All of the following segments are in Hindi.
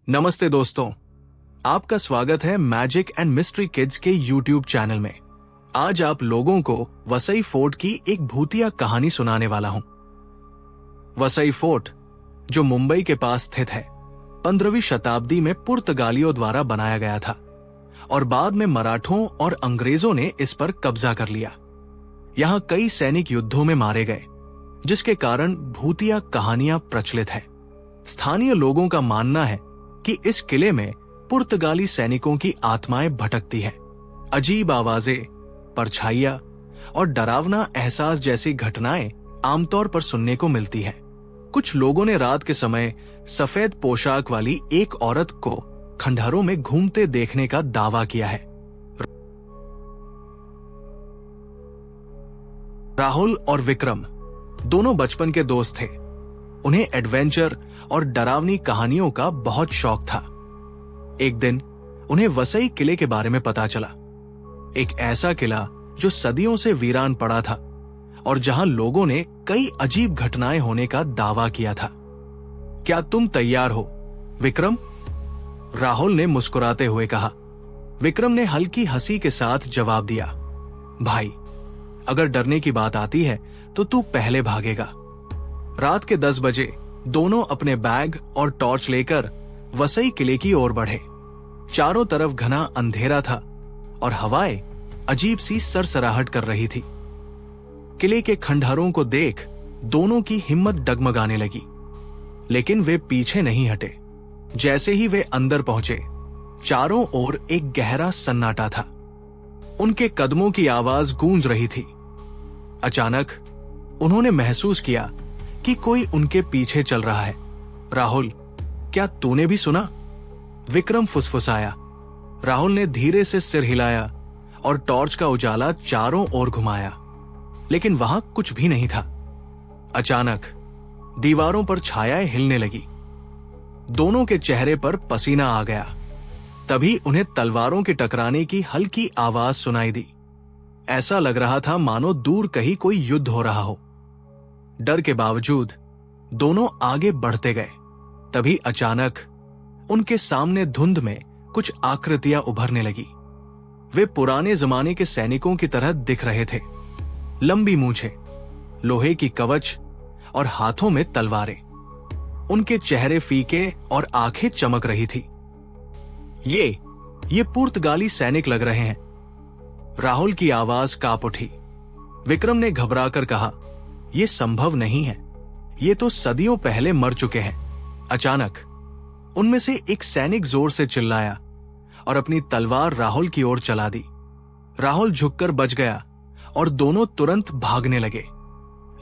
नमस्ते दोस्तों, आपका स्वागत है मैजिक एंड मिस्ट्री किड्स के यूट्यूब चैनल में। आज आप लोगों को वसई फोर्ट की एक भूतिया कहानी सुनाने वाला हूं। वसई फोर्ट, जो मुंबई के पास स्थित है, 15वीं शताब्दी में पुर्तगालियों द्वारा बनाया गया था और बाद में मराठों और अंग्रेजों ने इस पर कब्जा कर लिया। यहां कई सैनिक युद्धों में मारे गए, जिसके कारण भूतिया कहानियां प्रचलित हैं। स्थानीय लोगों का मानना है कि इस किले में पुर्तगाली सैनिकों की आत्माएं भटकती हैं। अजीब आवाजें, परछाइयां और डरावना एहसास जैसी घटनाएं आमतौर पर सुनने को मिलती हैं। कुछ लोगों ने रात के समय सफेद पोशाक वाली एक औरत को खंडहरों में घूमते देखने का दावा किया है। राहुल और विक्रम दोनों बचपन के दोस्त थे। उन्हें एडवेंचर और डरावनी कहानियों का बहुत शौक था। एक दिन उन्हें वसई किले के बारे में पता चला, एक ऐसा किला जो सदियों से वीरान पड़ा था और जहां लोगों ने कई अजीब घटनाएं होने का दावा किया था। क्या तुम तैयार हो, विक्रम? राहुल ने मुस्कुराते हुए कहा। विक्रम ने हल्की हंसी के साथ जवाब दिया, भाई, अगर डरने की बात आती है तो तू पहले भागेगा। रात के 10 बजे दोनों अपने बैग और टॉर्च लेकर वसई किले की ओर बढ़े। चारों तरफ घना अंधेरा था और हवाएं अजीब सी सरसराहट कर रही थी। किले के खंडहरों को देख दोनों की हिम्मत डगमगाने लगी, लेकिन वे पीछे नहीं हटे। जैसे ही वे अंदर पहुंचे, चारों ओर एक गहरा सन्नाटा था। उनके कदमों की आवाज गूंज रही थी। अचानक उन्होंने महसूस किया कि कोई उनके पीछे चल रहा है। राहुल, क्या तूने भी सुना? विक्रम फुसफुसाया। राहुल ने धीरे से सिर हिलाया और टॉर्च का उजाला चारों ओर घुमाया, लेकिन वहां कुछ भी नहीं था। अचानक दीवारों पर छायाएं हिलने लगी। दोनों के चेहरे पर पसीना आ गया। तभी उन्हें तलवारों के टकराने की हल्की आवाज सुनाई दी। ऐसा लग रहा था मानो दूर कहीं कोई युद्ध हो रहा हो। डर के बावजूद दोनों आगे बढ़ते गए। तभी अचानक उनके सामने धुंध में कुछ आकृतियां उभरने लगी। वे पुराने जमाने के सैनिकों की तरह दिख रहे थे। लंबी मूंछें, लोहे की कवच और हाथों में तलवारें। उनके चेहरे फीके और आंखें चमक रही थी। ये पुर्तगाली सैनिक लग रहे हैं। राहुल की आवाज कांप उठी। विक्रम ने घबराकर कहा, यह संभव नहीं है, ये तो सदियों पहले मर चुके हैं। अचानक उनमें से एक सैनिक जोर से चिल्लाया और अपनी तलवार राहुल की ओर चला दी। राहुल झुककर बच गया और दोनों तुरंत भागने लगे।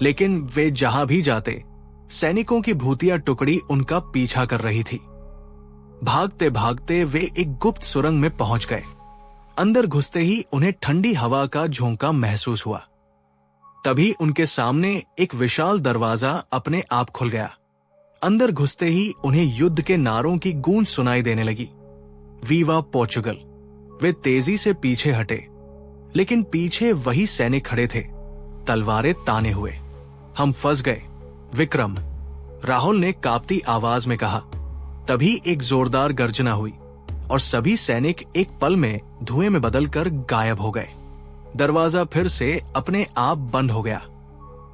लेकिन वे जहां भी जाते, सैनिकों की भूतिया टुकड़ी उनका पीछा कर रही थी। भागते भागते वे एक गुप्त सुरंग में पहुंच गए। अंदर घुसते ही उन्हें ठंडी हवा का झोंका महसूस हुआ। तभी उनके सामने एक विशाल दरवाजा अपने आप खुल गया। अंदर घुसते ही उन्हें युद्ध के नारों की गूंज सुनाई देने लगी। Viva Portugal! वे तेजी से पीछे हटे, लेकिन पीछे वही सैनिक खड़े थे, तलवारें ताने हुए। हम फंस गए, विक्रम, राहुल ने कांपती आवाज में कहा। तभी एक जोरदार गर्जना हुई और सभी सैनिक एक पल में धुएं में बदलकर गायब हो गए। दरवाजा फिर से अपने आप बंद हो गया।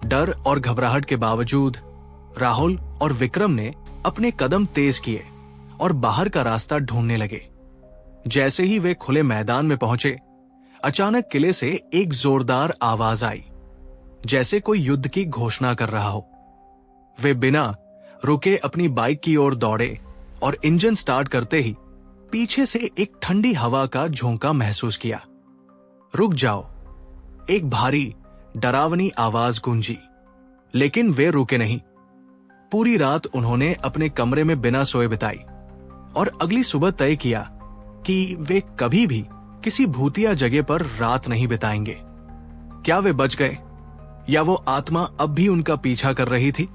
डर और घबराहट के बावजूद राहुल और विक्रम ने अपने कदम तेज किए और बाहर का रास्ता ढूंढने लगे। जैसे ही वे खुले मैदान में पहुंचे, अचानक किले से एक जोरदार आवाज आई, जैसे कोई युद्ध की घोषणा कर रहा हो। वे बिना रुके अपनी बाइक की ओर दौड़े और इंजन स्टार्ट करते ही पीछे से एक ठंडी हवा का झोंका महसूस किया। रुक जाओ, एक भारी डरावनी आवाज गूंजी, लेकिन वे रुके नहीं। पूरी रात उन्होंने अपने कमरे में बिना सोए बिताई और अगली सुबह तय किया कि वे कभी भी किसी भूतिया जगह पर रात नहीं बिताएंगे। क्या वे बच गए या वो आत्मा अब भी उनका पीछा कर रही थी?